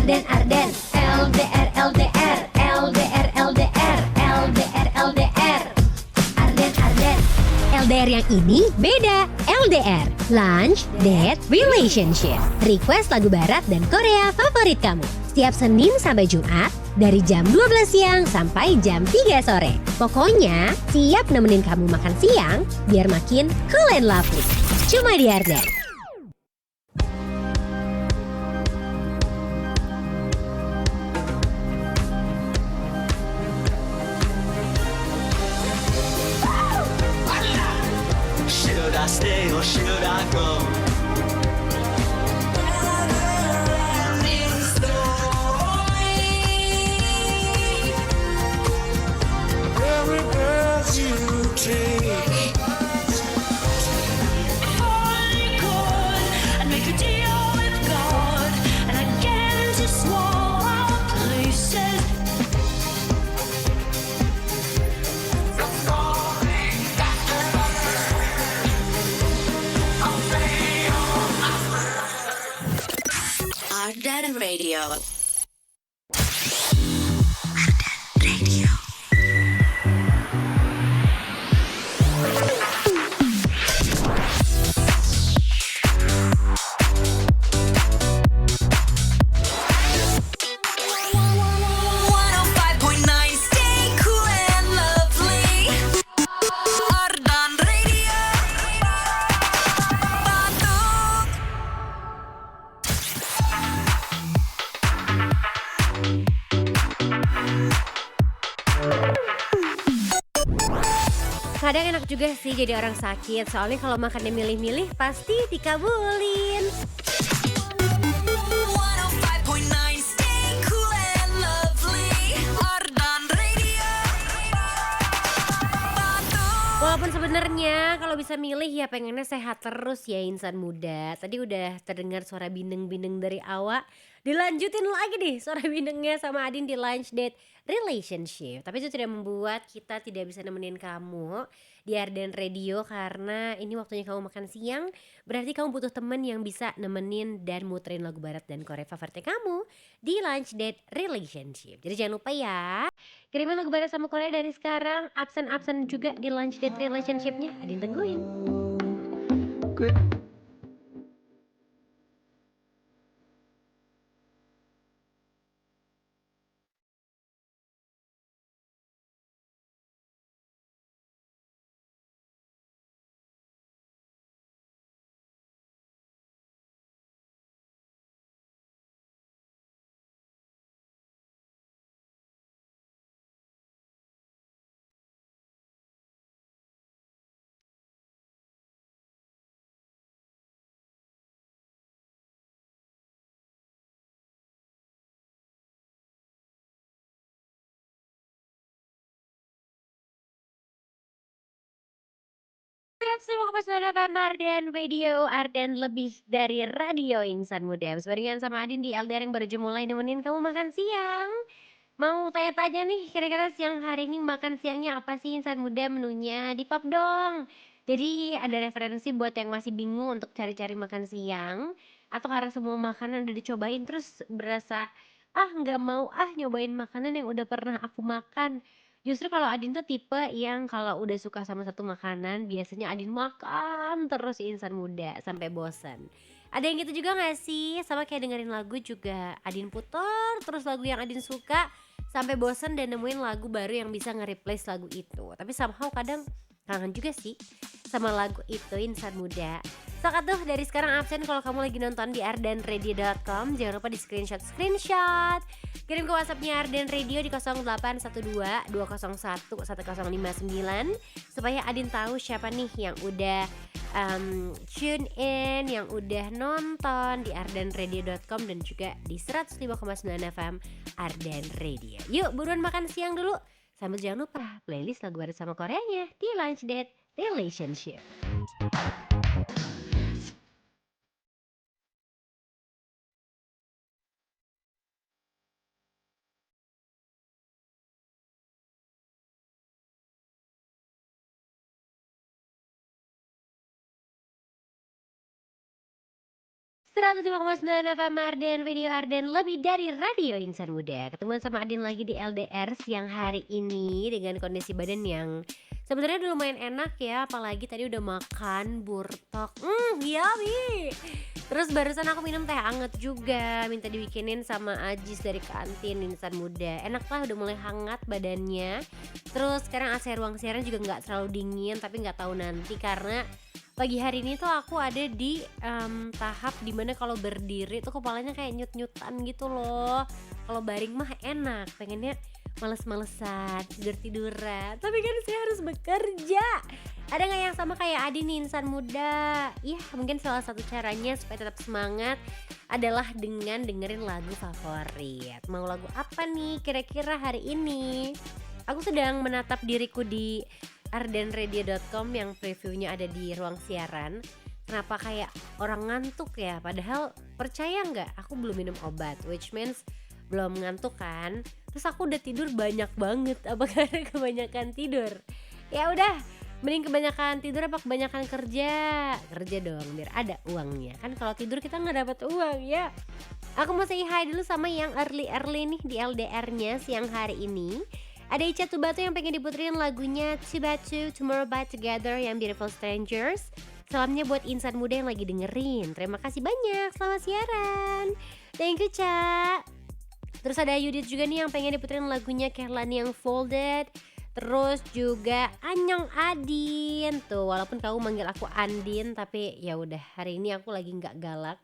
Arden, LDR LDR, LDR LDR, LDR LDR. Arden. LDR yang ini beda. LDR, Lunch, Date, Relationship. Request lagu barat dan Korea favorit kamu. Setiap Senin sampai Jumat dari jam 12 siang sampai jam 3 sore. Pokoknya siap nemenin kamu makan siang biar makin cool and lovely. Cuma di Arden. Should I stay or should I go? Every breath you take, I could, I'd make a deal with God, and I'd get him to swallow places. Arden Radio. Kadang enak juga sih jadi orang sakit, soalnya kalau makannya milih-milih pasti dikabulin. Walaupun sebenarnya kalau bisa milih ya pengennya sehat terus ya insan muda. Tadi udah terdengar suara bindeng-bindeng dari awak. Dilanjutin lagi nih suara bindengnya sama Adin di Lunch Date Relationship. Tapi itu tidak membuat kita tidak bisa nemenin kamu di Arden Radio karena ini waktunya kamu makan siang. Berarti kamu butuh temen yang bisa nemenin dan muterin lagu barat dan Korea favorit kamu di Lunch Date Relationship. Jadi jangan lupa ya, kirimin lagu barat sama Korea dari sekarang. Absen-absen juga di Lunch Date Relationship-nya. Adin tungguin. Semua kepada Arden Radio, Arden lebih dari radio insan muda. Barengan sama Adin di LDR yang baru aja mulai nemenin kamu makan siang. Mau tanya-tanya nih, kira-kira siang hari ini makan siangnya apa sih insan muda menunya? Di pub dong. Jadi ada referensi buat yang masih bingung untuk cari-cari makan siang. Atau karena semua makanan udah dicobain terus berasa, nggak mau nyobain makanan yang udah pernah aku makan. Justru kalau Adin tuh tipe yang kalau udah suka sama satu makanan, biasanya Adin makan terus insan muda sampai bosan. Ada yang gitu juga gak sih? Sama kayak dengerin lagu juga Adin putar terus lagu yang Adin suka sampai bosan dan nemuin lagu baru yang bisa nge-replace lagu itu. Tapi somehow kadang kangen juga sih sama lagu itu insan muda. Sokat tuh dari sekarang absen kalau kamu lagi nonton di ardenradio.com. Jangan lupa di screenshot. Kirim ke WhatsAppnya Arden Radio di 0812 201 1059 supaya Adin tahu siapa nih yang udah tune in, yang udah nonton di ardenradio.com dan juga di 105,9 FM Arden Radio. Yuk buruan makan siang dulu. Sambil jangan lupa playlist lagu baru sama Koreanya di Lunch Date Relationship. 105,9 FM Arden, video Arden lebih dari radio insan muda. Ketemuan sama Adin lagi di LDR siang hari ini dengan kondisi badan yang sebenarnya udah lumayan enak ya, apalagi tadi udah makan burtok. Yummy. Terus barusan aku minum teh anget juga, minta dibikinin sama Ajis dari kantin insan muda. Enak lah, udah mulai hangat badannya. Terus sekarang AC ruang siaran juga nggak terlalu dingin, tapi nggak tahu nanti karena pagi hari ini tuh aku ada di tahap dimana kalau berdiri tuh kepalanya kayak nyut-nyutan gitu loh. Kalau baring mah enak, pengennya males-malesan, tidur-tiduran. Tapi kan saya harus bekerja. Ada nggak yang sama kayak Adi nih insan muda? Iya, mungkin salah satu caranya supaya tetap semangat adalah dengan dengerin lagu favorit. Mau lagu apa nih kira-kira hari ini? Aku sedang menatap diriku di ardenradio.com yang previewnya ada di ruang siaran. Kenapa kayak orang ngantuk ya? Padahal percaya nggak, aku belum minum obat, which means belum ngantuk kan. Terus aku udah tidur banyak banget. Apa karena kebanyakan tidur? Ya udah, mending kebanyakan tidur apa kebanyakan kerja? Kerja dong biar ada uangnya. Kan kalau tidur kita nggak dapat uang ya. Aku mau say hi dulu sama yang early nih di LDR-nya siang hari ini. Ada Ica Tubatu yang pengen diputerin lagunya Tubatu Tomorrow By Together yang Beautiful Strangers. Salamnya buat insan muda yang lagi dengerin. Terima kasih banyak, selamat siaran. Thank you Ca. Terus ada Yudit juga nih yang pengen diputerin lagunya Kehlani yang Folded. Terus juga Anyong Adin. Tuh walaupun kamu manggil aku Andin, tapi ya udah hari ini aku lagi nggak galak.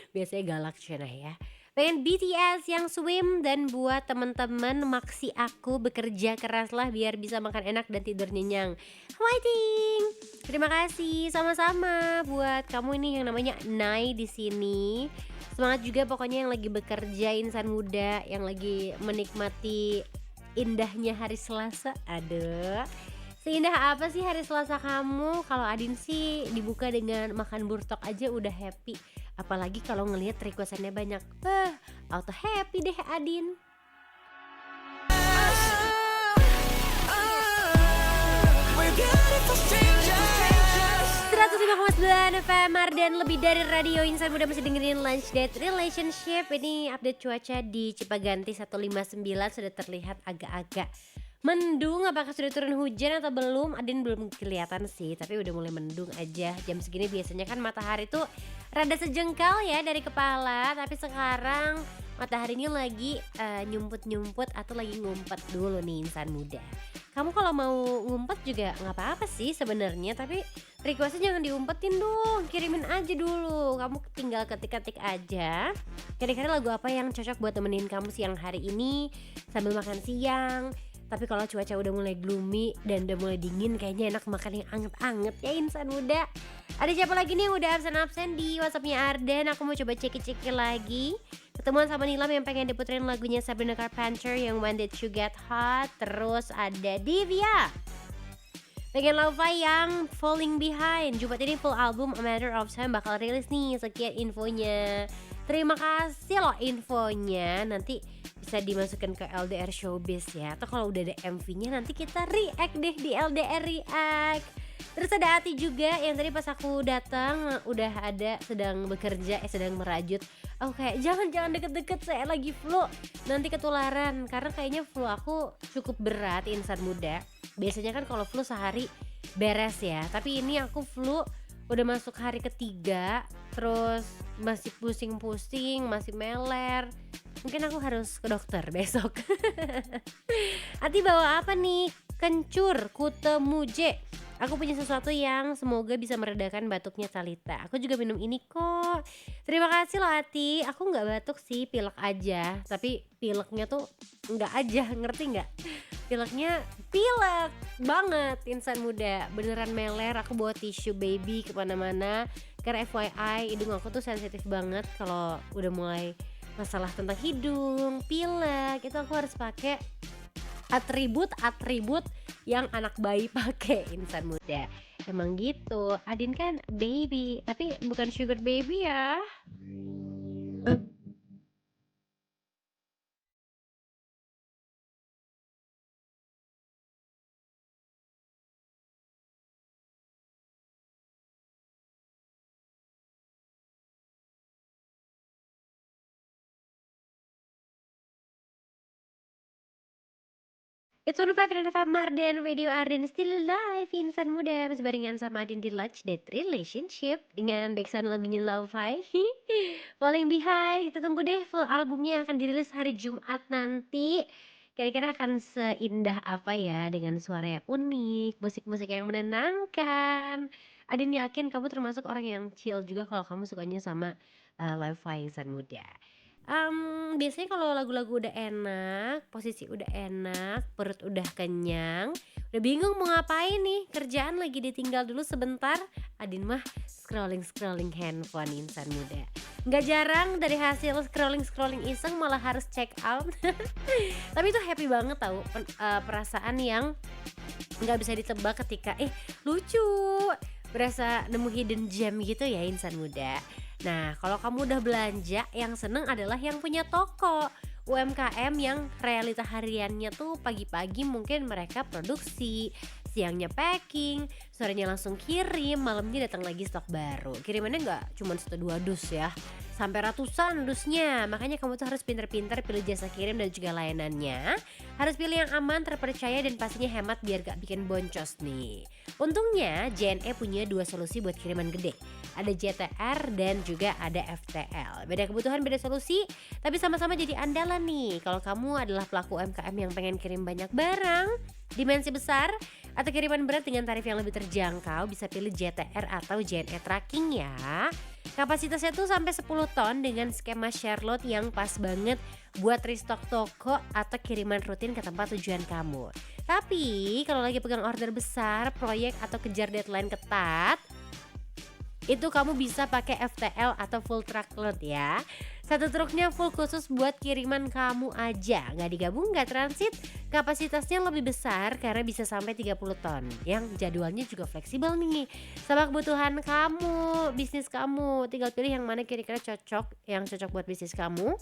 Biasanya galak Cina ya. Pengen BTS yang Swim, dan buat teman-teman maksi aku bekerja keraslah biar bisa makan enak dan tidur nyenyak. Fighting. Terima kasih sama-sama buat kamu ini yang namanya Nai di sini. Semangat juga pokoknya yang lagi bekerja insan muda yang lagi menikmati indahnya hari Selasa. Aduh. Seindah apa sih hari Selasa kamu? Kalau Adin sih dibuka dengan makan burtok aja udah happy. Apalagi kalau ngelihat requestannya banyak. Auto happy deh Adin. We're beautiful strangers. 105,9 FM Arden, lebih dari radio insan muda, masih dengerin Lunch Date Relationship. Ini update cuaca di Cipaganti 159 sudah terlihat agak-agak mendung. Apakah sudah turun hujan atau belum? Adin belum kelihatan sih, tapi udah mulai mendung aja. Jam segini biasanya kan matahari tuh rada sejengkal ya dari kepala, tapi sekarang mataharinya lagi nyumput-nyumput atau lagi ngumpet dulu nih insan muda. Kamu kalau mau ngumpet juga nggak apa-apa sih sebenarnya, tapi requestnya jangan diumpetin dong, kirimin aja dulu. Kamu tinggal ketik-ketik aja kira-kira lagu apa yang cocok buat temenin kamu siang hari ini sambil makan siang. Tapi kalau cuaca udah mulai gloomy dan udah mulai dingin, kayaknya enak makan yang anget-anget ya insan muda. Ada siapa lagi nih yang udah absen-absen di WhatsAppnya Arden? Aku mau coba ceki-ceki lagi. Ketemuan sama Nilam yang pengen diputerin lagunya Sabrina Carpenter yang When Did You Get Hot. Terus ada Divya pengen Lo-Fi yang Falling Behind. Jumat ini full album A Matter of Time bakal rilis nih. Sekian infonya. Terima kasih loh infonya. Nanti bisa dimasukkan ke LDR Showbiz ya. Atau kalau udah ada MV-nya nanti kita react deh di LDR React. Terus ada Ati juga yang tadi pas aku datang udah ada sedang bekerja, sedang merajut. Oh kayak jangan deket-deket, saya lagi flu, nanti ketularan. Karena kayaknya flu aku cukup berat insan muda. Biasanya kan kalau flu sehari beres ya, tapi ini aku flu udah masuk hari ketiga, terus masih pusing-pusing, masih meler. Mungkin aku harus ke dokter besok. Ati bawa apa nih? Kencur, kutemuje. Aku punya sesuatu yang semoga bisa meredakan batuknya Talita. Aku juga minum ini kok. Terima kasih loh Ati. Aku gak batuk sih, pilek aja. Tapi pileknya tuh gak aja, ngerti gak? Pileknya pilek banget insan muda. Beneran meler, aku bawa tisu baby kemana-mana. Karena FYI hidung aku tuh sensitif banget kalau udah mulai masalah tentang hidung, pilek. Itu aku harus pakai atribut yang anak bayi pakai insan muda. Emang gitu. Adin kan baby, tapi bukan sugar baby ya. It's 105 FM Marden, Radio Arden still alive, insan muda masih barengan sama Adin di Lunch Date Relationship dengan backsound lagunya Lo-Fi. Falling Behind, kita tunggu deh full albumnya akan dirilis hari Jumat nanti. Kira-kira akan seindah apa ya dengan suara yang unik, musik-musik yang menenangkan. Adin yakin kamu termasuk orang yang chill juga kalau kamu sukanya sama Lo-Fi insan muda. Biasanya kalau lagu-lagu udah enak, posisi udah enak, perut udah kenyang, udah bingung mau ngapain nih, kerjaan lagi ditinggal dulu sebentar, Adin mah scrolling-scrolling handphone insan muda. Nggak jarang dari hasil scrolling-scrolling iseng malah harus check out. Tapi itu happy banget tahu, perasaan yang nggak bisa ditebak ketika lucu, berasa nemu hidden gem gitu ya insan muda. Nah, kalau kamu udah belanja, yang seneng adalah yang punya toko UMKM yang realita hariannya tuh pagi-pagi mungkin mereka produksi, siangnya packing, sorenya langsung kirim, malamnya datang lagi stok baru. Kirimannya nggak cuma 1-2 dus ya, sampai ratusan dusnya. Makanya kamu tuh harus pinter-pinter pilih jasa kirim dan juga layanannya. Harus pilih yang aman, terpercaya dan pastinya hemat biar gak bikin boncos nih. Untungnya JNE punya 2 solusi buat kiriman gede. Ada JTR dan juga ada FTL. Beda kebutuhan, beda solusi, tapi sama-sama jadi andalan nih. Kalau kamu adalah pelaku UMKM yang pengen kirim banyak barang, dimensi besar, atau kiriman berat dengan tarif yang lebih terjangkau, bisa pilih JTR atau JNE Tracking ya. Kapasitasnya tuh sampai 10 ton dengan skema share load yang pas banget buat restock toko atau kiriman rutin ke tempat tujuan kamu. Tapi kalau lagi pegang order besar, proyek atau kejar deadline ketat, itu kamu bisa pakai FTL atau full truckload ya. Satu truknya full khusus buat kiriman kamu aja, nggak digabung, nggak transit. Kapasitasnya lebih besar karena bisa sampai 30 ton. Yang jadwalnya juga fleksibel nih, sama kebutuhan kamu, bisnis kamu. Tinggal pilih yang mana kira-kira cocok, yang cocok buat bisnis kamu.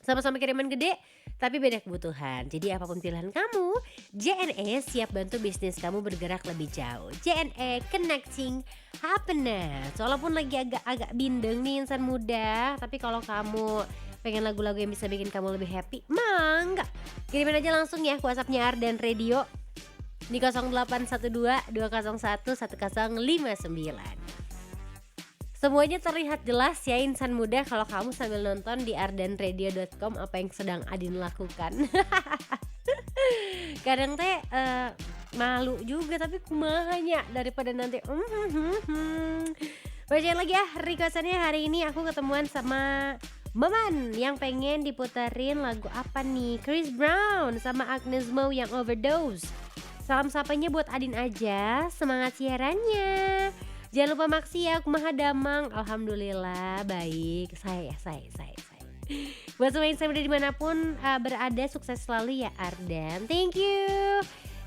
Sama-sama kiriman gede, tapi beda kebutuhan. Jadi apapun pilihan kamu, JNE siap bantu bisnis kamu bergerak lebih jauh. JNE Connecting Happiness. Walaupun lagi agak bindeng nih insan muda, tapi kalau kamu pengen lagu-lagu yang bisa bikin kamu lebih happy, mangga. Kirimin aja langsung ya ke WhatsApp-nya Arden Radio di 0812 201 1059. Semuanya terlihat jelas ya insan muda kalau kamu sambil nonton di ardenradio.com apa yang sedang Adin lakukan. Kadang teh malu juga tapi kumahanya daripada nanti Bacain lagi ya requestannya hari ini. Aku ketemuan sama Maman yang pengen diputerin lagu apa nih? Chris Brown sama Agnes Mo yang Overdose. Salam sapanya buat Adin aja, semangat siarannya. Jangan lupa maksi ya, kumaha damang. Alhamdulillah baik. Saya. Buat semua insan muda dimanapun berada, sukses selalu ya Arden. Thank you.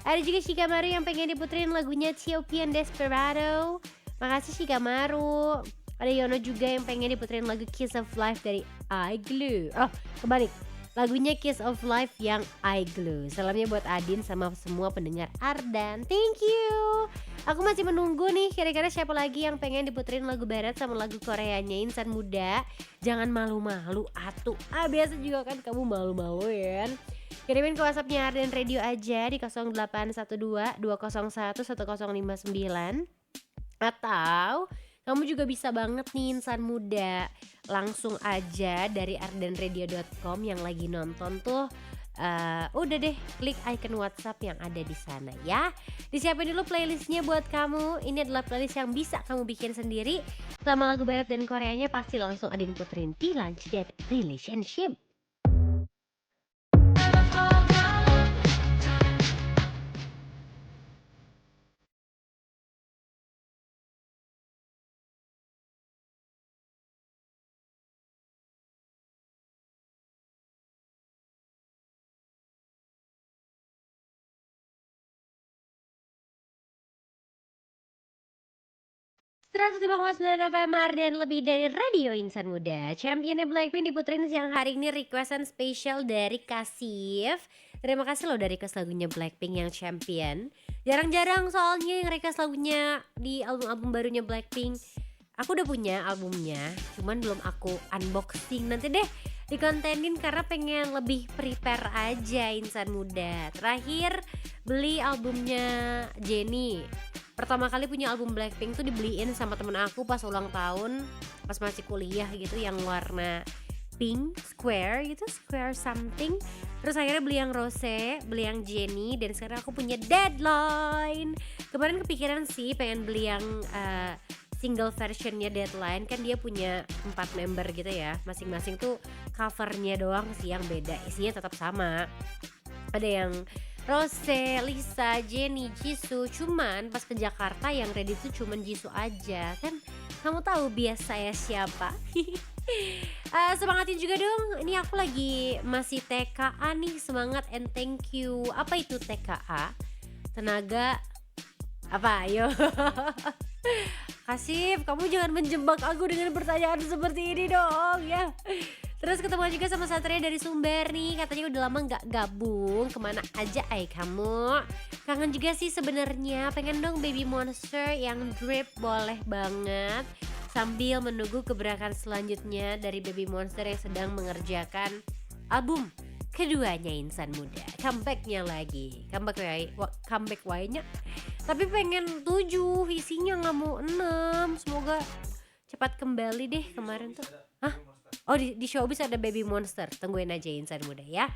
Ada juga Shikamaru yang pengen diputerin lagunya Ethiopian Desperado. Makasih Shikamaru. Ada Yono juga yang pengen diputerin lagu Kiss of Life dari I Glue. Oh kebalik, lagunya Kiss of Life yang I Glue. Salamnya buat Adin sama semua pendengar Ardan. Thank you. Aku masih menunggu nih kira-kira siapa lagi yang pengen diputerin lagu barat sama lagu Koreanya insan muda. Jangan malu-malu atuh. Biasa juga kan kamu malu-malu ya. Kirimin ke WhatsApp-nya Arden Radio aja di 0812 201 1059. Atau kamu juga bisa banget nih insan muda, langsung aja dari ardenradio.com yang lagi nonton tuh udah deh klik icon WhatsApp yang ada di sana ya. Disiapin dulu playlistnya buat kamu. Ini adalah playlist yang bisa kamu bikin sendiri. Sama lagu barat dan Koreanya pasti langsung Adin puterin di Lunch Date Relationship. FM dan lebih dari radio insan muda. Championnya Blackpink diputerin siang hari ini, requestan spesial dari Kasif. Terima kasih loh dari request lagunya Blackpink yang Champion. Jarang-jarang soalnya yang request lagunya di album-album barunya Blackpink. Aku udah punya albumnya, cuman belum aku unboxing. Nanti deh dikontenin karena pengen lebih prepare aja insan muda. Terakhir beli albumnya Jennie. Pertama kali punya album Blackpink tuh dibeliin sama temen aku pas ulang tahun, pas masih kuliah gitu, yang warna pink, square gitu, square something. Terus akhirnya beli yang Rose, beli yang Jennie, dan sekarang aku punya Deadline. Kemarin kepikiran sih pengen beli yang single versionnya Deadline, kan dia punya 4 member gitu ya, masing-masing tuh covernya doang sih yang beda, isinya tetap sama. Ada yang Rose, Lisa, Jennie, Jisoo, cuman pas ke Jakarta yang ready tuh cuman Jisoo aja. Kan kamu tahu bias saya siapa. Semangatin juga dong, ini aku lagi masih TKA nih, semangat and thank you. Apa itu TKA? Tenaga apa? Ayo. Kasif, kamu jangan menjebak aku dengan pertanyaan seperti ini dong ya. Terus ketemu juga sama Satria dari Sumber nih, katanya udah lama gak gabung, kemana aja kamu? Kangen juga sih sebenarnya, pengen dong Baby Monster yang drip, boleh banget. Sambil menunggu gebrakan selanjutnya dari Baby Monster yang sedang mengerjakan album keduanya insan muda, comebacknya lagi, comeback wainya. Tapi pengen 7, isinya nggak mau 6. Semoga cepat kembali deh. Kemarin tuh oh di Showbiz ada Baby Monster, tungguin aja insan muda ya.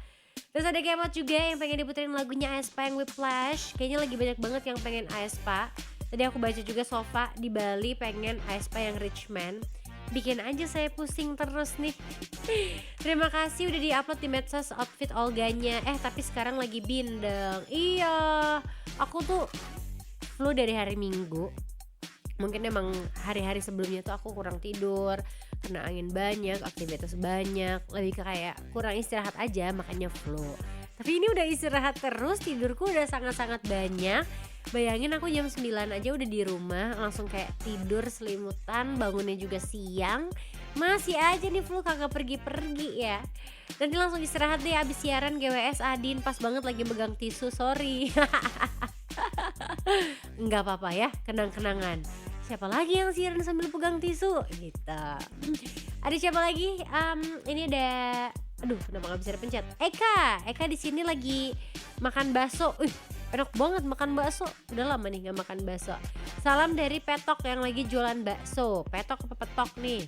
Terus ada Kemot juga yang pengen diputerin lagunya aespa yang Whiplash. Kayaknya lagi banyak banget yang pengen aespa. Tadi aku baca juga Sofa di Bali pengen aespa yang Richman. Bikin aja saya pusing terus nih. Terima kasih udah diupload di medsos outfit Olganya. Tapi sekarang lagi bindeng. Iya, aku tuh flu dari hari Minggu. Mungkin emang hari-hari sebelumnya tuh aku kurang tidur, kena angin banyak, aktivitas banyak, lebih ke kayak kurang istirahat aja makanya flu. Tapi ini udah istirahat terus, tidurku udah sangat-sangat banyak. Bayangin aku jam 9 aja udah di rumah, langsung kayak tidur selimutan, bangunnya juga siang. Masih aja nih flu kagak pergi-pergi ya. Nanti langsung istirahat deh abis siaran GWS Adin, pas banget lagi megang tisu, sorry. Enggak apa-apa ya, kenang-kenangan. Siapa lagi yang siaran sambil pegang tisu? Gitu. Ada siapa lagi? Ini ada, aduh kenapa gak bisa dipencet? Eka di sini lagi makan bakso. Enak banget makan bakso. Udah lama nih gak makan bakso. Salam dari Petok yang lagi jualan bakso. Petok apa Petok nih?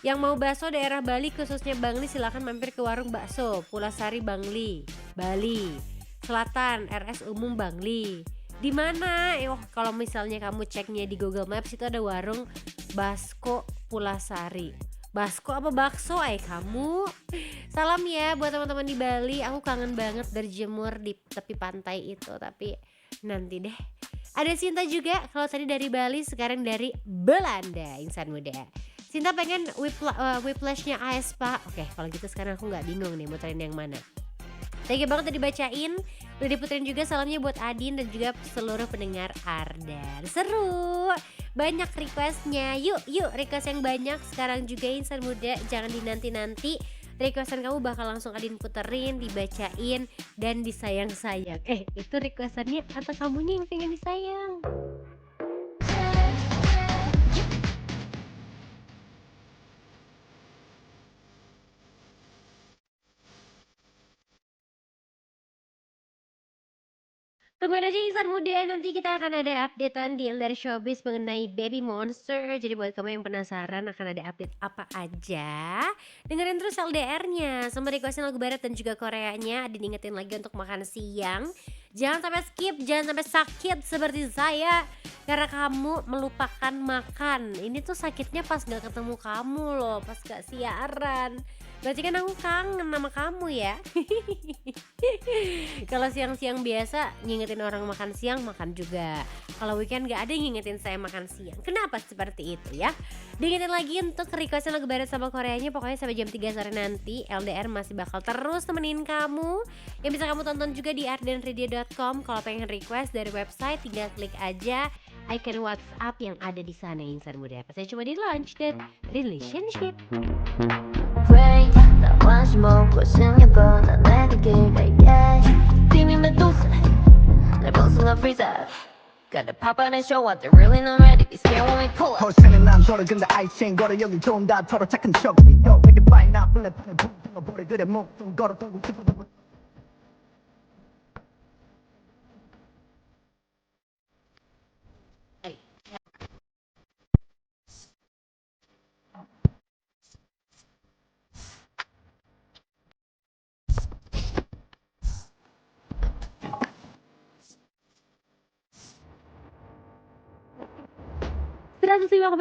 Yang mau bakso daerah Bali khususnya Bangli silahkan mampir ke warung bakso Pulasari Bangli, Bali Selatan, RS Umum Bangli. Di mana? Kalau misalnya kamu ceknya di Google Maps itu ada warung Basko Pulasari. Basko apa bakso kamu? Salam ya buat teman-teman di Bali. Aku kangen banget berjemur di tepi pantai itu, tapi nanti deh. Ada Sinta juga, kalau tadi dari Bali sekarang dari Belanda insan muda. Sinta pengen whiplashnya aespa. Oke, kalau gitu sekarang aku nggak bingung nih muterin yang mana. Thank you banget udah dibacain. Udah diputerin juga salamnya buat Adin dan juga seluruh pendengar Ardan. Seru, banyak requestnya. Yuk request yang banyak sekarang juga insan muda. Jangan dinanti-nanti, requestan kamu bakal langsung Adin puterin, dibacain, dan disayang-sayang. Itu requestannya atau kamunya yang pengen disayang? Tungguin aja insan muda, nanti kita akan ada updatean di LDR Showbiz mengenai Baby Monster. Jadi buat kamu yang penasaran akan ada update apa aja, dengerin terus LDR-nya sama requestin lagu barat dan juga Koreanya. Diingetin lagi untuk makan siang, jangan sampai skip, jangan sampai sakit seperti saya karena kamu melupakan makan. Ini tuh sakitnya pas gak ketemu kamu loh, pas gak siaran. Berarti kan aku kangen sama kamu ya. Kalau siang-siang biasa ngingetin orang makan siang, makan juga. Kalau weekend gak ada yang ngingetin saya makan siang. Kenapa seperti itu ya? Diingetin lagi untuk requestin lagu barat sama Koreanya. Pokoknya sampai jam 3 sore nanti LDR masih bakal terus temenin kamu. Yang bisa kamu tonton juga di ardenradio.com. Kalau pengen request dari website tinggal klik aja icon WhatsApp yang ada di sana insan muda. Saya cuma di launch dan relationship. Rain, 나 관심 없고 생각보다 난 내게 길래 띠미면 도세 날 벗어나 freeze up Gotta pop out and show up They're really not ready Be scared when we pull up 홀세는 난 돌아 근데 아이싱 걸어 여기 좋은 다 서로 착한 척 이게 파인애플에 버리들의 목숨 걸었던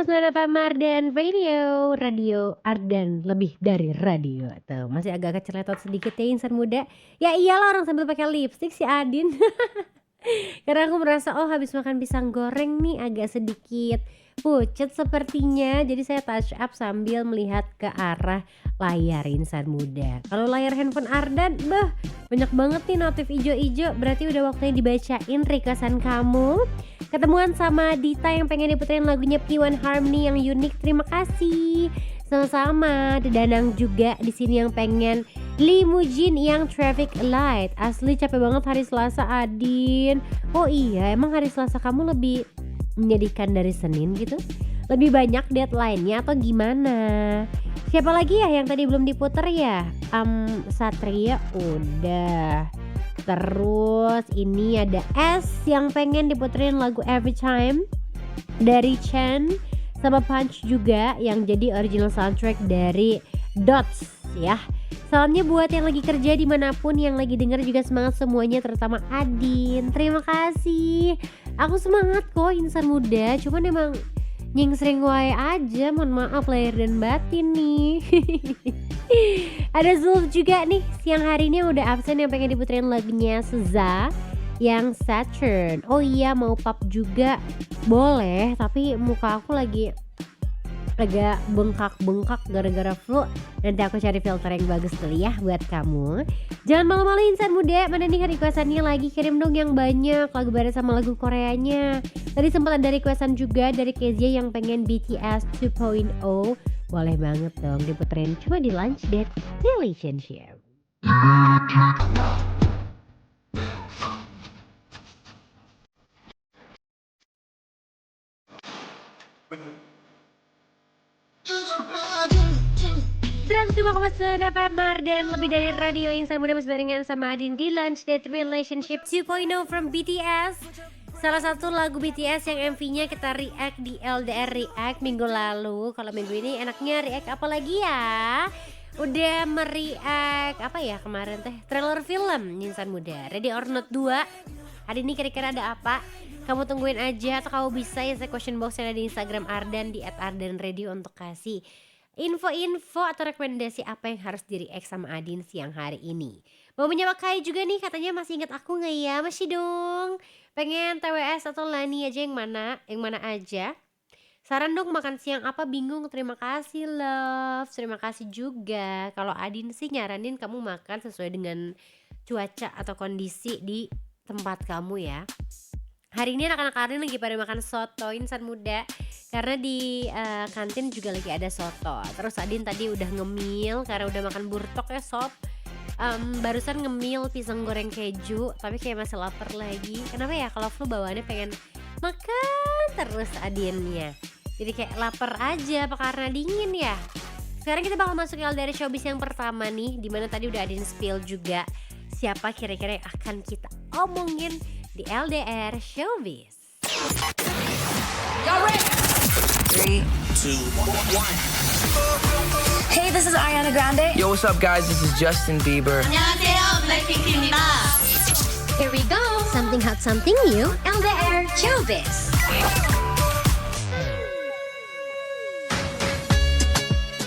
FM Ardan Radio, Radio Ardan lebih dari radio. Tuh, masih agak keceletot sedikit ya insan muda. Ya iyalah orang sambil pakai lipstick si Adin. Karena aku merasa habis makan pisang goreng nih agak sedikit pucet sepertinya. Jadi saya touch up sambil melihat ke arah layar insan muda. Kalau layar handphone Ardan, banyak banget nih notif ijo-ijo. Berarti udah waktunya dibacain requestan kamu. Ketemuan sama Dita yang pengen diputerin lagunya P1 Harmony yang unik. Terima kasih. Sama-sama. Ada Danang juga di sini yang pengen Limujin yang Traffic Light. Asli capek banget hari Selasa Adin. Oh iya, emang hari Selasa kamu lebih menyedihkan dari Senin gitu? Lebih banyak deadline-nya atau gimana? Siapa lagi ya yang tadi belum diputer ya? Satria udah. Terus ini ada S yang pengen diputerin lagu Every Time dari Chen, sama Punch juga yang jadi original soundtrack dari Dots ya. Salamnya buat yang lagi kerja dimanapun, yang lagi denger juga semangat semuanya, terutama Adin. Terima kasih. Aku semangat kok insan muda, cuman emang nyingsring wae aja, mohon maaf lahir dan batin nih. Ada Zulf juga nih siang hari ini udah absen yang pengen diputerin lagunya Seza yang Saturn. Oh iya, mau pop juga boleh, tapi muka aku lagi agak bengkak-bengkak gara-gara flu. Nanti aku cari filter yang bagus dulu ya buat kamu. Jangan malu-malu insan muda, mana nih requestannya lagi, kirim dong yang banyak lagu barat sama lagu Koreanya. Tadi sempat ada requestan juga dari Kezia yang pengen BTS 2.0. Boleh banget dong diputerin, cuma di Lunch Date Relationship. FM Ardan lebih dari radio insan muda, masih barengan sama Adin di Lunch Date Relationship 2.0 from BTS. Salah satu lagu BTS yang MV-nya kita react di LDR React minggu lalu. Kalau minggu ini enaknya react apa lagi ya? Udah mereact apa ya kemarin teh? Trailer film insan muda Ready or Not 2. Hari ini kira-kira ada apa? Kamu tungguin aja, atau kamu bisa ya question box yang ada di Instagram Ardan di @ardanradio untuk kasih info-info atau rekomendasi apa yang harus di-react sama Adin siang hari ini. Mau menyapa Kai juga nih, katanya masih ingat aku gak ya? Masih dong. Pengen TWS atau Lani aja, yang mana aja. Saran dong makan siang apa, bingung. Terima kasih love, terima kasih juga. Kalau Adin sih nyaranin kamu makan sesuai dengan cuaca atau kondisi di tempat kamu ya. Hari ini anak-anak Ardan lagi pada makan soto insan muda, karena di kantin juga lagi ada soto. Terus Adin tadi udah ngemil karena udah makan burtok ya sob. Barusan ngemil pisang goreng keju, tapi kayak masih lapar lagi. Kenapa ya, kalau flu bawaannya pengen makan terus Adinnya. Jadi kayak lapar aja, apa karena dingin ya? Sekarang kita bakal masuk ke LDR Showbiz yang pertama nih, dimana tadi udah Adin spill juga siapa kira-kira yang akan kita omongin di LDR Showbiz. Y'all ready? 3, 2, 1. Hey, this is Ariana Grande. Yo, what's up, guys? This is Justin Bieber. 안녕하세요, 블랙핑크입니다. Here we go, something hot, something new, LDR Showbiz.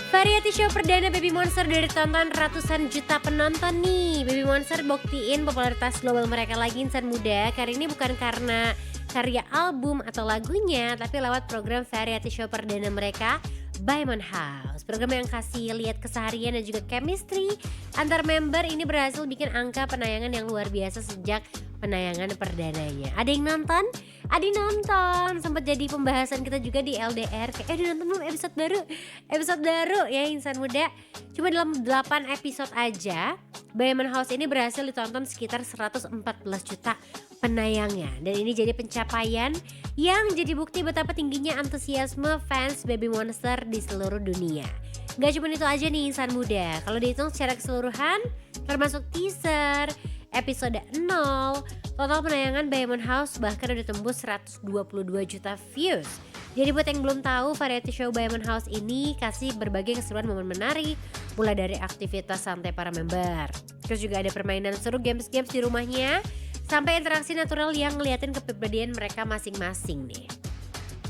Variety show perdana Baby Monster udah ditonton ratusan juta penonton nih. Baby Monster buktiin popularitas global mereka lagi insan muda. Kali ini bukan karena karya album atau lagunya, tapi lewat program variety show perdana mereka, Diamond House. Program yang kasih lihat keseharian dan juga chemistry antar member ini berhasil bikin angka penayangan yang luar biasa sejak penayangan perdananya. Ada yang nonton? Adi nonton, sempat jadi pembahasan kita juga di LDR. Kayak udah nonton belum episode baru ya insan muda. Cuma dalam 8 episode aja Diamond House ini berhasil ditonton sekitar 114 juta penayangnya. Dan ini jadi pencapaian yang jadi bukti betapa tingginya antusiasme fans Baby Monster di seluruh dunia. Gak cuma itu aja nih insan muda, kalau dihitung secara keseluruhan termasuk teaser, episode 0, total penayangan Diamond House bahkan udah tembus 122 juta views. Jadi buat yang belum tahu, variety show Diamond House ini kasih berbagai keseruan momen menarik, mulai dari aktivitas santai para member. Terus juga ada permainan seru, games-games di rumahnya, sampai interaksi natural yang ngeliatin kepribadian mereka masing-masing nih.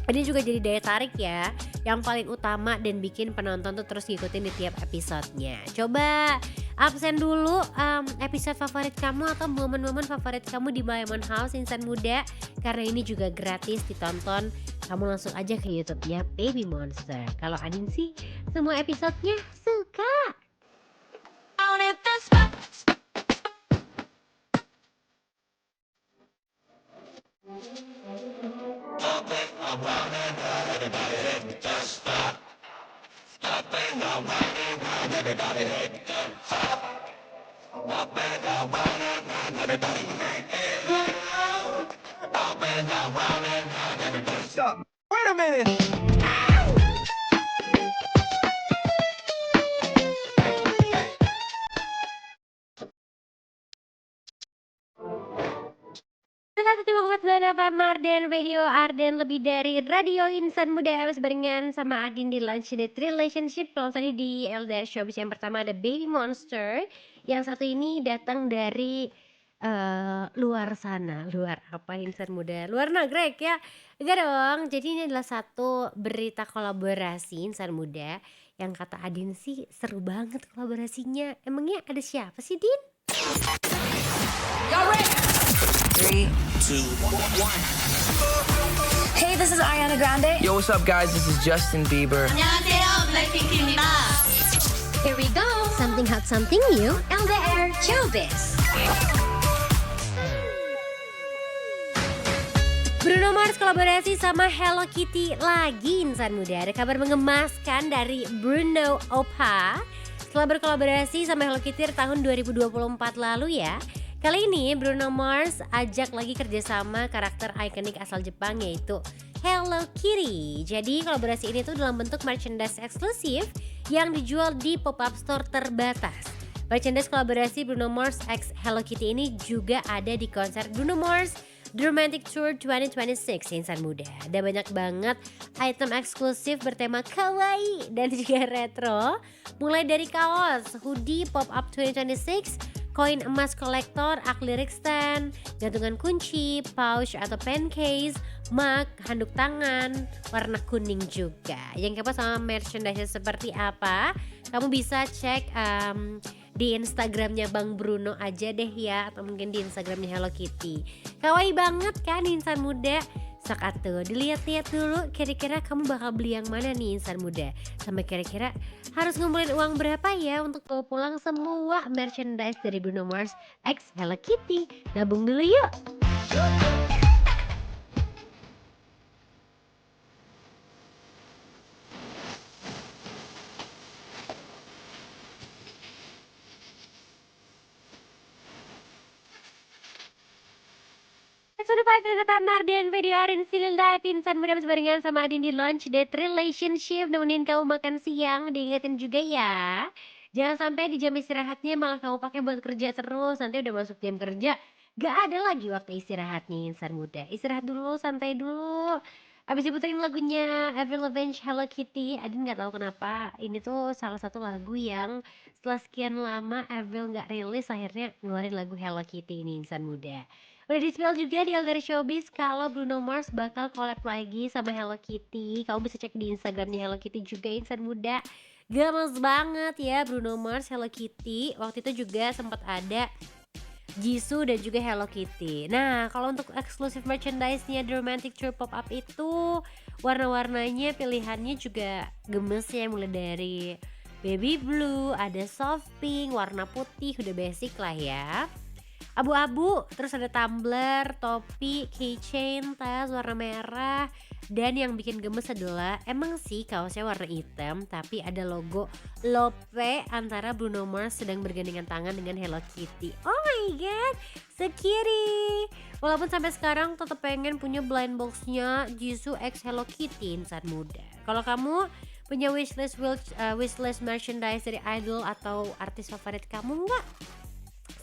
Ini juga jadi daya tarik ya, yang paling utama dan bikin penonton tuh terus ngikutin di tiap episodenya. Coba absen dulu episode favorit kamu atau momen-momen favorit kamu di Diamond House insan muda, karena ini juga gratis ditonton. Kamu langsung aja ke YouTube-nya Baby Monster. Kalau Adin sih semua episodenya suka. Down at the spot. Stop. Wait a minute. Satu tiba beberapa Marden Radio Arden lebih dari radio insan muda, harus barengan sama Adin di Lunch Date Relationship. Kalau tadi di LDR Showbiz yang pertama ada Baby Monster, yang satu ini datang dari luar sana. Luar apa insan muda? Luar nagrek ya? Enggak dong. Jadi ini adalah satu berita kolaborasi insan muda yang kata Adin sih seru banget kolaborasinya. Emangnya ada siapa sih, Din? 3, Hey, this is Ariana Grande. Yo, what's up, guys? This is Justin Bieber. 안녕하세요, 블랙핑크입니다. Here we go. Something hot, something new. LDR Showbiz. Bruno Mars kolaborasi sama Hello Kitty lagi insan muda. Ada kabar mengemaskan dari Bruno Opa setelah berkolaborasi sama Hello Kitty tahun 2024 lalu ya. Kali ini Bruno Mars ajak lagi kerjasama karakter ikonik asal Jepang yaitu Hello Kitty. Jadi kolaborasi ini tuh dalam bentuk merchandise eksklusif yang dijual di pop-up store terbatas. Merchandise kolaborasi Bruno Mars x Hello Kitty ini juga ada di konser Bruno Mars The Romantic Tour 2026 insan muda. Ada banyak banget item eksklusif bertema kawaii dan juga retro. Mulai dari kaos, hoodie pop-up 2026, koin emas kolektor, akrilik stand, gantungan kunci, pouch atau pen case, mug, handuk tangan, warna kuning juga. Yang kepo sama merchandise seperti apa, kamu bisa cek di Instagramnya Bang Bruno aja deh ya, atau mungkin di Instagramnya Hello Kitty. Kawaii banget kan insan muda? Sok atuh dilihat-lihat dulu kira-kira kamu bakal beli yang mana nih insan muda. Sampai kira-kira harus ngumpulin uang berapa ya untuk bawa pulang semua merchandise dari Bruno Mars x Hello Kitty. Gabung dulu yuk. Sudah pasti tetap Marden video Arin still live insan muda barengan sama Adin di Lunch Date Relationship, nemenin kamu makan siang. Diingetin juga ya, jangan sampai di jam istirahatnya malah kamu pakai buat kerja terus. Nanti udah masuk jam kerja gak ada lagi waktu istirahatnya insan muda. Istirahat dulu, santai dulu. Abis diputerin lagunya Avril Lavigne Hello Kitty, Adin gak tahu kenapa ini tuh salah satu lagu yang setelah sekian lama Avril gak rilis, akhirnya ngeluarin lagu Hello Kitty ini insan muda. Udah di-spill juga di LDR Showbiz kalau Bruno Mars bakal collab lagi sama Hello Kitty. Kamu bisa cek di Instagramnya Hello Kitty juga insan muda. Gemes banget ya Bruno Mars Hello Kitty. Waktu itu juga sempat ada Jisoo dan juga Hello Kitty. Nah kalau untuk eksklusif merchandise-nya The Romantic Tour Pop-Up itu warna-warnanya pilihannya juga gemes ya. Mulai dari baby blue, ada soft pink, warna putih, udah basic lah ya. Abu-abu, terus ada tumbler, topi, keychain, tas warna merah. Dan yang bikin gemes adalah emang sih kaosnya warna hitam, tapi ada logo Lope antara Bruno Mars sedang bergandengan tangan dengan Hello Kitty. Oh my god, sekiri. Walaupun sampai sekarang tetap pengen punya blind boxnya Jisoo x Hello Kitty insan muda. Kalau kamu Punya wishlist merchandise dari idol atau artis favorit kamu nggak?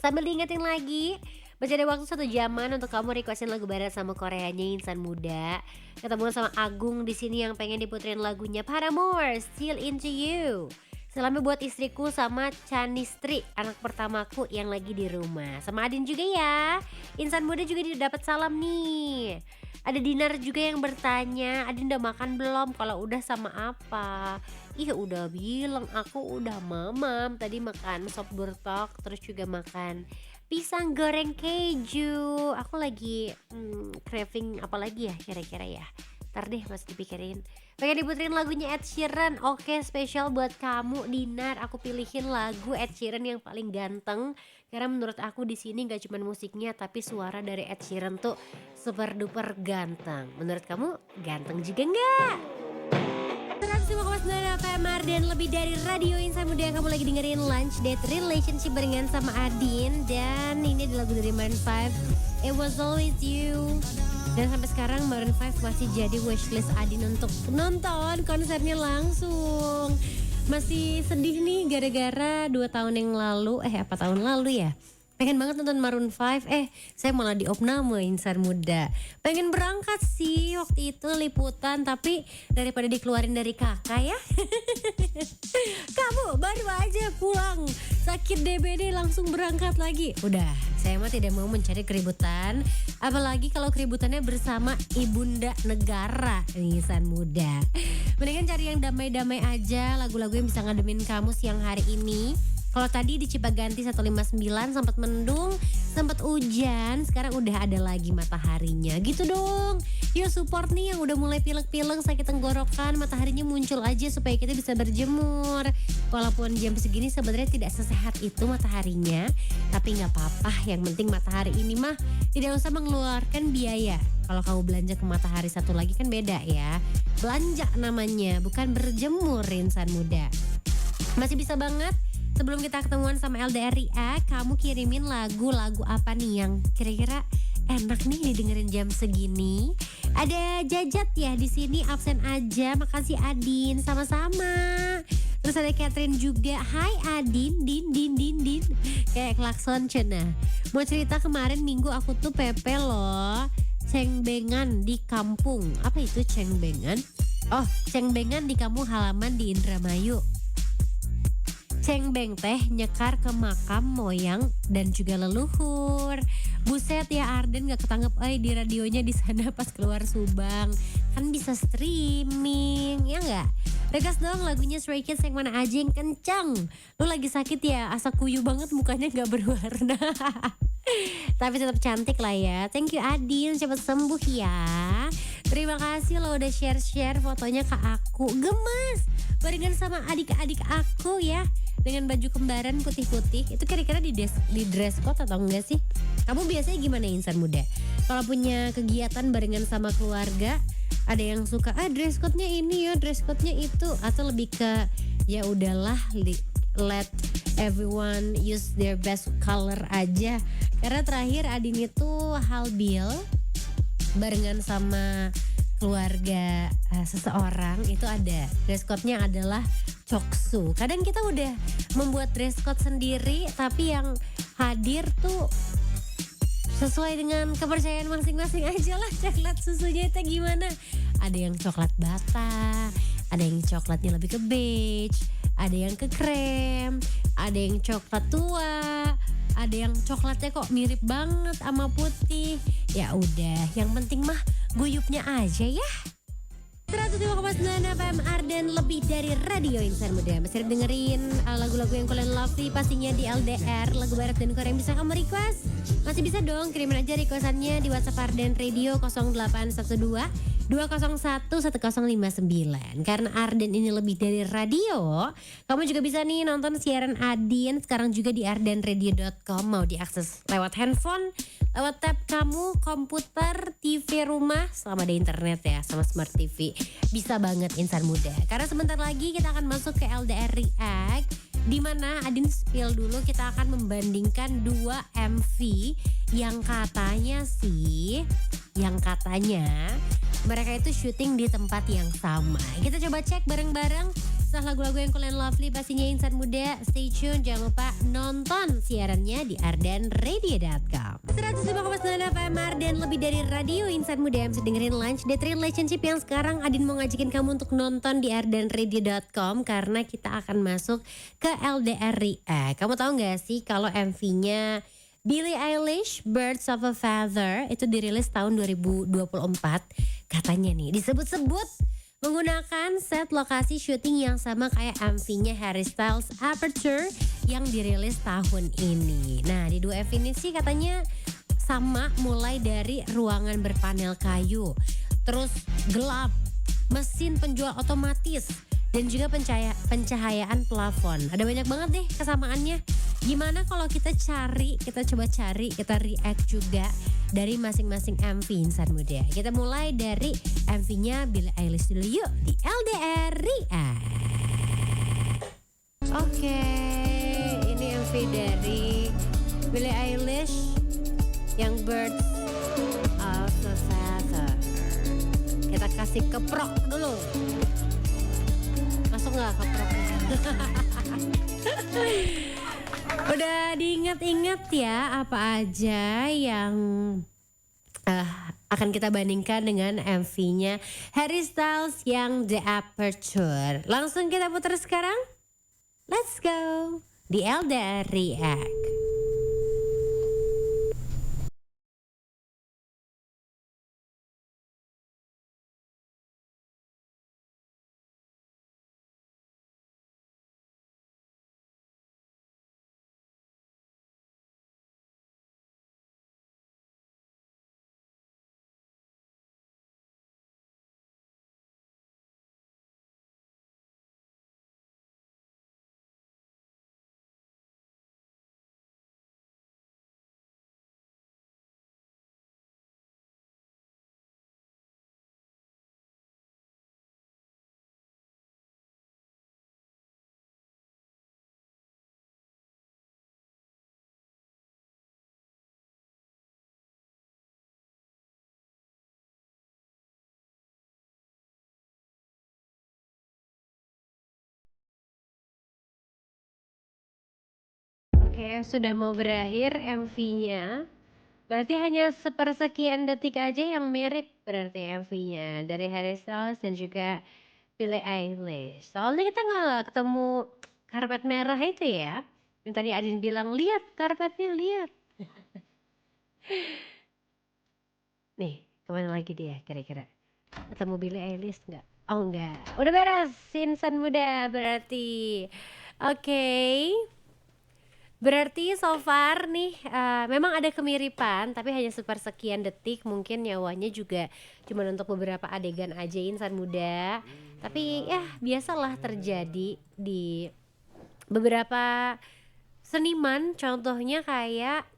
Sambil diingetin lagi, masih ada waktu 1 jaman untuk kamu requestin lagu barat sama Koreanya Insan Muda. Ketemu sama Agung di sini yang pengen diputerin lagunya Paramore, Still Into You. Salamnya buat istriku sama Chanistri, anak pertamaku yang lagi di rumah. Sama Adin juga ya. Insan Muda juga dapat salam nih. Ada Dinar juga yang bertanya, Adin udah makan belum? Kalau udah sama apa? Ih udah bilang, aku udah mamam. Tadi makan sop burtok, terus juga makan pisang goreng keju. Aku lagi craving apa lagi ya kira-kira ya. Ntar deh masih dipikirin. Pengen diputerin lagunya Ed Sheeran. Oke, spesial buat kamu Dinar. Aku pilihin lagu Ed Sheeran yang paling ganteng. Karena menurut aku di sini gak cuma musiknya, tapi suara dari Ed Sheeran tuh super duper ganteng. Menurut kamu ganteng juga nggak? 105,9 FM dan lebih dari Radio Insan Muda. Kamu lagi dengerin Lunch Date Relationship barengan sama Adin. Dan ini adalah lagu dari Maroon 5, It Was Always You. Dan sampai sekarang Maroon 5 masih jadi wishlist Adin untuk nonton konsernya langsung. Masih sedih nih gara-gara 2 tahun yang lalu, apa tahun lalu ya? Pengen banget nonton Maroon 5, saya malah diopname Insan Muda. Pengen berangkat sih waktu itu liputan, tapi daripada dikeluarin dari kakak ya. Kamu baru aja pulang, sakit DBD langsung berangkat lagi. Udah, saya mah tidak mau mencari keributan. Apalagi kalau keributannya bersama ibunda negara, Insan Muda. Mendingan cari yang damai-damai aja, lagu-lagu yang bisa ngademin kamu siang hari ini. Kalau tadi di Cipaganti 159 sempat mendung, sempat hujan, sekarang udah ada lagi mataharinya. Gitu dong. Yuk support nih yang udah mulai pilek-pilek, sakit tenggorokan, mataharinya muncul aja supaya kita bisa berjemur. Walaupun jam segini sebenarnya tidak sesehat itu mataharinya, tapi nggak apa-apa. Yang penting matahari ini mah tidak usah mengeluarkan biaya. Kalau kamu belanja ke matahari satu lagi kan beda ya. Belanja namanya, bukan berjemur Insan Muda. Masih bisa banget. Sebelum kita ketemuan sama LDR React, kamu kirimin lagu-lagu apa nih yang kira-kira enak nih didengerin jam segini. Ada Jajat ya di sini, absen aja. Makasih Adin, sama-sama. Terus ada Catherine juga. Hai Adin, din. Kayak klakson cena. Mau cerita kemarin minggu aku tuh pepe loh. Cengbengan di kampung. Apa itu cengbengan? Oh, cengbengan di kampung halaman di Indramayu. Cengbeng teh nyekar ke makam moyang dan juga leluhur. Buset ya Arden gak ketangkep di radionya di sana pas keluar Subang. Kan bisa streaming, ya gak? Rekas dong lagunya Stray Kids yang mana aja yang kencang. Lu lagi sakit ya, asa kuyu banget mukanya gak berwarna. Tapi tetap cantik lah ya. Thank you Adin, cepet sembuh ya. Terima kasih lo udah share-share fotonya ke aku. Gemes, barengan sama adik-adik aku ya. Dengan baju kembaran putih-putih. Itu kira-kira di dress code atau enggak sih? Kamu biasanya gimana Insan Muda? Kalau punya kegiatan barengan sama keluarga, ada yang suka dress code-nya ini ya, dress code-nya itu, atau lebih ke ya udahlah let everyone use their best color aja. Karena terakhir Adin itu halbil barengan sama keluarga seseorang, itu ada dress code-nya adalah coksu. Kadang kita udah membuat dress code sendiri, tapi yang hadir tuh sesuai dengan kepercayaan masing-masing aja lah. Coklat susunya itu gimana? Ada yang coklat bata, ada yang coklatnya lebih ke beige, ada yang ke krem, ada yang coklat tua, ada yang coklatnya kok mirip banget sama putih. Ya udah, yang penting mah guyupnya aja ya. 105,9 FM Arden, lebih dari Radio Insan Muda. Masih dengerin lagu-lagu yang kalian love pastinya di LDR, lagu barat dan Korea yang bisa kamu request. Masih bisa dong, kirimin aja requestannya di WhatsApp Arden Radio 0812 201 1059. Karena Arden ini lebih dari radio, kamu juga bisa nih nonton siaran Adin sekarang juga di ardenradio.com. Mau diakses lewat handphone, lewat tab kamu, komputer, TV rumah, selama ada internet ya, sama smart TV. Bisa banget Insan Muda. Karena sebentar lagi kita akan masuk ke LDR React, di mana Adin spill dulu, kita akan membandingkan 2 MV yang katanya mereka itu syuting di tempat yang sama. Kita coba cek bareng-bareng. Setelah lagu-lagu yang kalian lovely pastinya Insan Muda, stay tune, jangan lupa nonton siarannya di ardenradio.com. 105,9 FM Arden, lebih dari radio Insan Muda. Bisa dengerin Lunch Date Relationship yang sekarang Adin mau ngajakin kamu untuk nonton di ardenradio.com karena kita akan masuk ke LDR React. Kamu tahu gak sih kalau MV-nya Billie Eilish, Birds of a Feather itu dirilis tahun 2024. Katanya nih disebut-sebut menggunakan set lokasi syuting yang sama kayak MV-nya Harry Styles Aperture yang dirilis tahun ini. Nah di dua MV ini sih katanya sama, mulai dari ruangan berpanel kayu, terus gelap, mesin penjual otomatis, dan juga pencahayaan plafon. Ada banyak banget deh kesamaannya. Gimana kalau kita coba cari, kita react juga dari masing-masing MV Insan Muda. Kita mulai dari MV-nya Billie Eilish dulu yuk di LDR React. Oke, ini MV dari Billie Eilish yang Birds of a Feather. Kita kasih keprok dulu. Masuk gak keproknya? Udah diingat-ingat ya apa aja yang akan kita bandingkan dengan MV-nya Harry Styles yang The Aperture. Langsung kita putar sekarang. Let's go di LDR React. Oke, sudah mau berakhir MV-nya. Berarti hanya sepersekian detik aja yang mirip berarti MV-nya dari Harry Styles dan juga Billie Eilish. Soalnya kita nggak ketemu karpet merah itu ya. Yang tadi Adin bilang, lihat karpetnya, lihat. Nih, kemana lagi dia kira-kira? Ketemu Billie Eilish nggak? Oh enggak, udah beres Insan Muda berarti. Oke. Berarti so far nih memang ada kemiripan tapi hanya sepersekian detik, mungkin nyawanya juga cuma untuk beberapa adegan aja Insan Muda. Tapi ya biasalah terjadi di beberapa seniman, contohnya kayak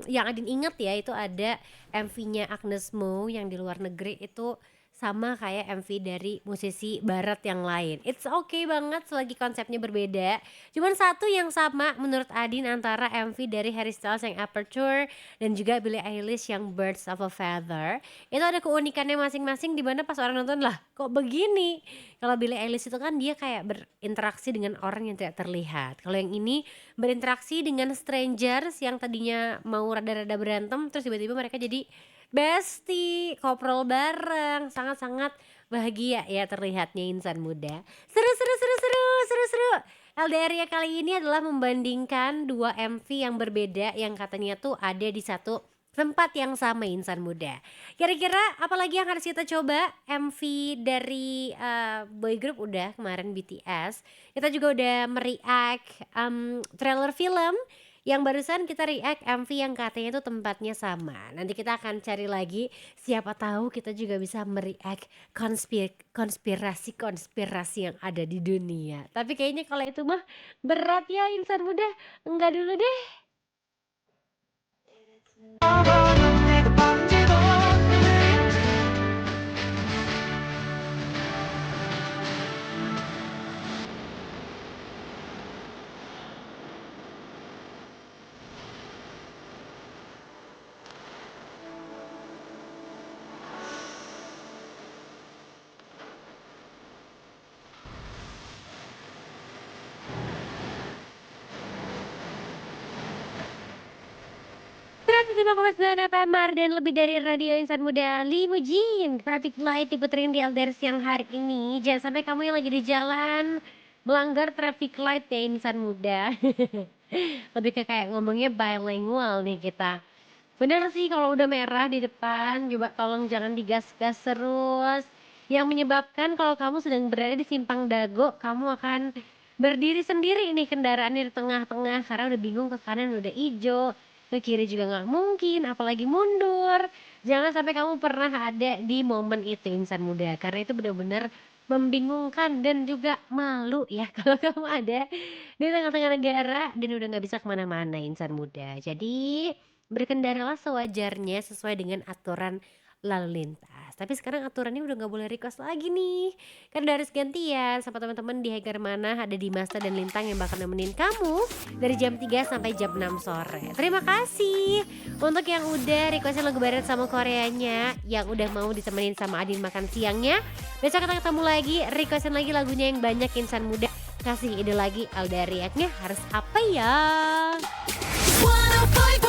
yang Adin ingat ya itu ada MV-nya Agnes Mo yang di luar negeri itu sama kayak MV dari musisi barat yang lain. It's okay banget selagi konsepnya berbeda. Cuman satu yang sama menurut Adin antara MV dari Harry Styles yang Aperture dan juga Billie Eilish yang Birds of a Feather. Itu ada keunikannya masing-masing di mana pas orang nonton lah kok begini. Kalau Billie Eilish itu kan dia kayak berinteraksi dengan orang yang tidak terlihat. Kalau yang ini berinteraksi dengan strangers yang tadinya mau rada-rada berantem terus tiba-tiba mereka jadi bestie, koprol bareng, sangat-sangat bahagia ya terlihatnya Insan Muda. Seru. LDR ya kali ini adalah membandingkan dua MV yang berbeda yang katanya tuh ada di satu tempat yang sama Insan Muda. Kira-kira apalagi yang harus kita coba? MV dari boy group udah kemarin BTS. Kita juga udah mereact trailer film. Yang barusan kita react MV yang katanya itu tempatnya sama. Nanti kita akan cari lagi, siapa tahu kita juga bisa mereact konspirasi yang ada di dunia. Tapi kayaknya kalau itu mah berat ya Insan Muda. Enggak dulu deh. 105,9 FM dan lebih dari radio insan muda Limujin Traffic light diputerin di LDR siang hari ini. Jangan sampai kamu yang lagi di jalan melanggar traffic light ya insan muda. Lebih ke kayak ngomongnya bilingual nih kita. Bener sih kalau udah merah di depan, coba tolong jangan digas-gas terus. Yang menyebabkan kalau kamu sedang berada di simpang Dago, kamu akan berdiri sendiri nih kendaraannya di tengah-tengah karena udah bingung ke kanan udah ijo, ke kiri juga nggak mungkin, apalagi mundur. Jangan sampai kamu pernah ada di momen itu insan muda, karena itu benar-benar membingungkan dan juga malu ya kalau kamu ada di tengah-tengah negara dan udah nggak bisa kemana-mana insan muda. Jadi berkendaralah sewajarnya sesuai dengan aturan lalu lintas. Tapi sekarang aturannya udah nggak boleh request lagi nih. Kan udah harus gantian sama teman-teman di Hagar Mana, ada di Masta dan Lintang yang bakal nemenin kamu dari jam 3 sampai jam 6 sore. Terima kasih untuk yang udah requestin lagu barat sama Koreanya, yang udah mau ditemenin sama Adin makan siangnya. Besok kita ketemu lagi, requestin lagi lagunya yang banyak insan muda. Kasih ide lagi, Alda Riaknya harus apa ya? 105